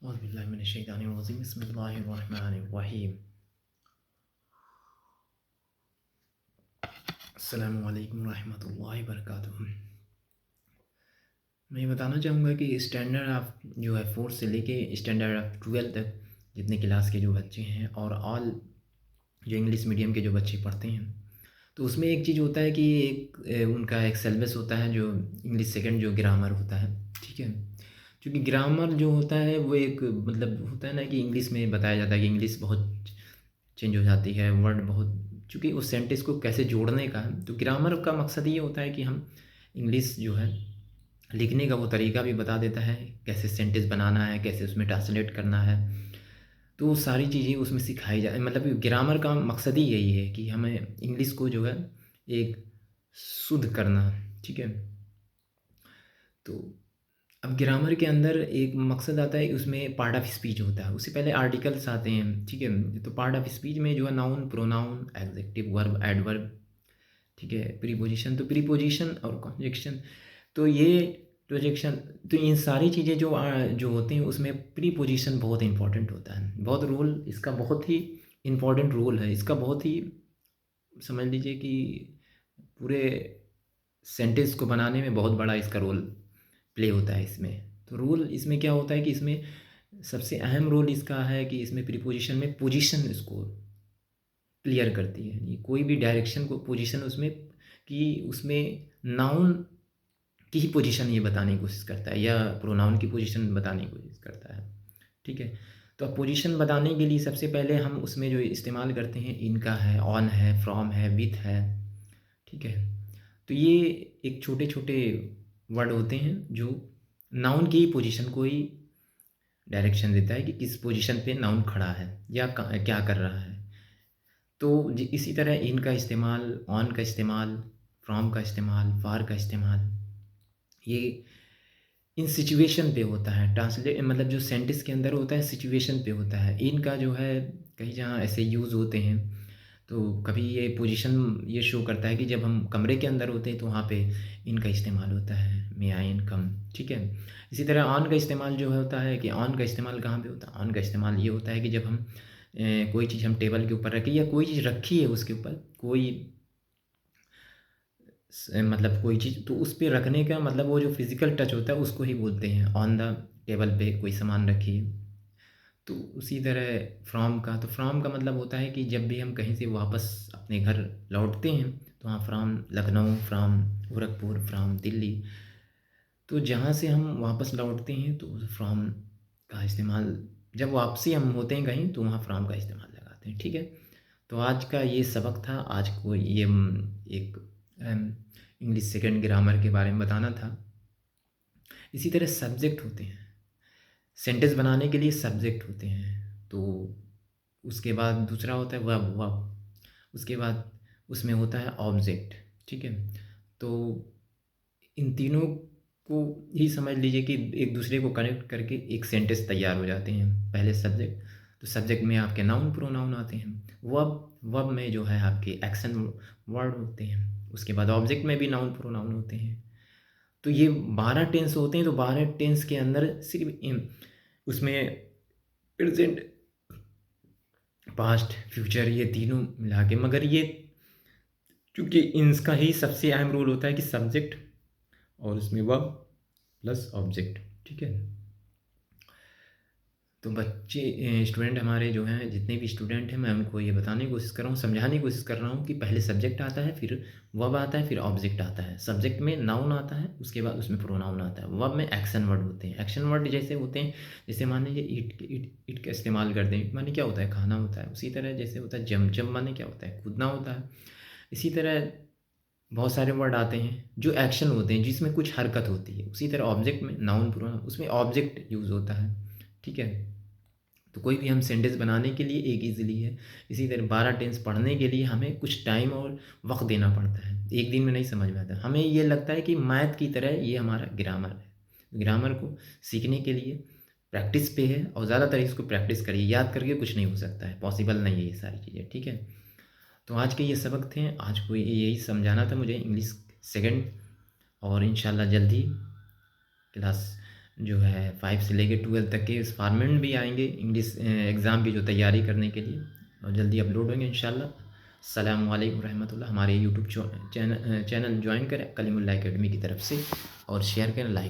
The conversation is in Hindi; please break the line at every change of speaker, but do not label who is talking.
औज़ुबिल्लाहिमिनश्शैतानिर्रजीम बिस्मिल्लाहिर्रहमानिर्रहीम। अस्सलामु अलैकुम रहमतुल्लाहि वबरकातुहू। मैं ये बताना चाहूँगा कि स्टैंडर्ड ऑफ जो है 4 से लेके स्टैंडर्ड ऑफ 12 तक जितने क्लास के जो बच्चे हैं और ऑल जो इंग्लिश मीडियम के जो बच्चे पढ़ते हैं, तो उसमें एक चीज़ होता है कि उनका एक सिलेबस होता है जो इंग्लिश सेकंड जो ग्रामर होता है, ठीक है? क्योंकि ग्रामर जो होता है वो एक मतलब होता है ना कि इंग्लिश में बताया जाता है कि इंग्लिश बहुत चेंज हो जाती है, वर्ड बहुत चूँकि उस सेंटेंस को कैसे जोड़ने का है, तो ग्रामर का मकसद ये होता है कि हम इंग्लिश जो है लिखने का वो तरीका भी बता देता है, कैसे सेंटेंस बनाना है, कैसे उसमें ट्रांसलेट करना है। तो वो सारी चीज़ें उसमें सिखाई जाए मतलब ग्रामर का मकसद ही यही है कि हमें इंग्लिश को जो है एक शुद्ध करना, ठीक है? तो अब ग्रामर के अंदर एक मकसद आता है उसमें पार्ट ऑफ स्पीच होता है, उससे पहले आर्टिकल्स आते हैं, ठीक है? तो पार्ट ऑफ स्पीच में जो है noun, pronoun, adjective, verb, adverb, ठीक है? प्रीपोजिशन तो प्रीपोजिशन और कंजक्शन तो ये प्रोजेक्शन तो इन सारी चीज़ें जो होती हैं उसमें प्रीपोजिशन बहुत इंपॉर्टेंट होता है। बहुत रोल इसका बहुत ही इम्पोर्टेंट रोल है। इसका बहुत ही समझ लीजिए कि पूरे सेंटेंस को बनाने में बहुत बड़ा इसका रोल प्ले होता है इसमें। तो रोल इसमें क्या होता है कि इसमें सबसे अहम रोल इसका है कि इसमें प्रीपोजिशन में पोजीशन इसको क्लियर करती है। ये कोई भी डायरेक्शन को पोजीशन उसमें कि उसमें नाउन की ही पोजीशन ये बताने की कोशिश करता है या प्रोनाउन की पोजीशन बताने की कोशिश करता है, ठीक है? तो अब पोजीशन बताने के लिए सबसे पहले हम उसमें जो इस्तेमाल करते हैं इनका है, ऑन है, फ्रॉम है, विथ है, ठीक है? तो ये एक छोटे-छोटे वर्ड होते हैं जो नाउन की पोजीशन को ही डायरेक्शन देता है कि किस पोजीशन पे नाउन खड़ा है या क्या कर रहा है। तो इसी तरह इन का इस्तेमाल, ऑन का इस्तेमाल, फ्रॉम का इस्तेमाल, फॉर का इस्तेमाल, ये इन सिचुएशन पे होता है। ट्रांसलेट मतलब जो सेंटेंस के अंदर होता है सिचुएशन पे होता है। इनका जो है कहीं जहाँ ऐसे यूज़ होते हैं, तो कभी ये पोजीशन ये शो करता है कि जब हम कमरे के अंदर होते हैं तो वहाँ पे इनका इस्तेमाल होता है, मे आई इन कम, ठीक है? इसी तरह ऑन का इस्तेमाल जो होता है कि ऑन का इस्तेमाल कहाँ पे होता है? ऑन का इस्तेमाल ये होता है कि जब हम कोई चीज़ हम टेबल के ऊपर रखें या कोई चीज़ रखी है उसके ऊपर, कोई मतलब कोई चीज़ तो उस पे रखने का मतलब वो जो फिज़िकल टच होता है उसको ही बोलते हैं ऑन द टेबल पे कोई सामान रखिए। तो उसी तरह फ्रॉम का मतलब होता है कि जब भी हम कहीं से वापस अपने घर लौटते हैं तो वहाँ from Lucknow, from Gorakhpur, from Delhi, तो जहाँ से हम वापस लौटते हैं तो उस फ्रॉम का इस्तेमाल जब वापसी हम होते हैं कहीं तो वहाँ फ्रॉम का इस्तेमाल लगाते हैं, ठीक है? तो आज का ये सबक था, आज को ये एक इंग्लिश सेकंड ग्रामर के बारे में बताना था। इसी तरह सब्जेक्ट होते हैं, सेंटेंस बनाने के लिए सब्जेक्ट होते हैं, तो उसके बाद दूसरा होता है वर्ब उसके बाद उसमें होता है ऑब्जेक्ट, ठीक है? तो इन तीनों को ही समझ लीजिए कि एक दूसरे को कनेक्ट करके एक सेंटेंस तैयार हो जाते हैं। पहले सब्जेक्ट, तो सब्जेक्ट में आपके नाउन प्रोनाउन आते हैं। वर्ब में जो है आपके एक्शन वर्ड होते हैं। उसके बाद ऑब्जेक्ट में भी नाउन प्रोनाउन होते हैं। तो ये 12 टेंस होते हैं, तो 12 टेंस के अंदर सिर्फ उसमें प्रेजेंट, पास्ट, फ्यूचर ये तीनों मिला के, मगर ये चूँकि इनका ही सबसे अहम रोल होता है कि सब्जेक्ट और उसमें वर्ब प्लस ऑब्जेक्ट, ठीक है? तो बच्चे स्टूडेंट हमारे जो हैं जितने भी स्टूडेंट हैं मैं उनको ये बताने की कोशिश कर रहा हूँ, समझाने की कोशिश कर रहा हूँ कि पहले सब्जेक्ट आता है, फिर वर्ब आता है, फिर ऑब्जेक्ट आता है। सब्जेक्ट में नाउन आता है, उसके बाद उसमें प्रोनाउन आता है। वर्ब में एक्शन वर्ड होते हैं। एक्शन वर्ड जैसे होते हैं, जैसे मान लीजिए ईट का इस्तेमाल करते हैं, माने क्या होता है? खाना होता है। उसी तरह जैसे होता है जंप माने क्या होता है? कूदना होता है। इसी तरह बहुत सारे वर्ड आते हैं जो एक्शन होते हैं जिसमें कुछ हरकत होती है। उसी तरह ऑब्जेक्ट में नाउन प्रोनाउन उसमें ऑब्जेक्ट यूज़ होता है, ठीक है? तो कोई भी हम सेंटेंस बनाने के लिए एक ईज़िली है। इसी तरह 12 टेंस पढ़ने के लिए हमें कुछ टाइम और वक़्त देना पड़ता है। एक दिन में नहीं समझ में आता। हमें ये लगता है कि मैथ की तरह ये हमारा ग्रामर है। ग्रामर को सीखने के लिए प्रैक्टिस पे है और ज़्यादातर इसको प्रैक्टिस करिए। याद करके कुछ नहीं हो सकता है, पॉसिबल नहीं है ये सारी चीज़ें, ठीक है? तो आज के ये सबक थे। आज को यही समझाना था मुझे इंग्लिश सेकंड, और इंशाल्लाह जल्दी क्लास जो है 5 से लेके 12 तक के इस फॉर्मेट में भी आएंगे इंग्लिश एग्ज़ाम की जो तैयारी करने के लिए, और जल्दी अपलोड होंगे इंशाल्लाह। अस्सलाम वालेकुम रहमतुल्लाह। हमारे यूट्यूब चैनल ज्वाइन करें कलीमुल्लाह एकेडमी की तरफ से, और शेयर करें, लाइक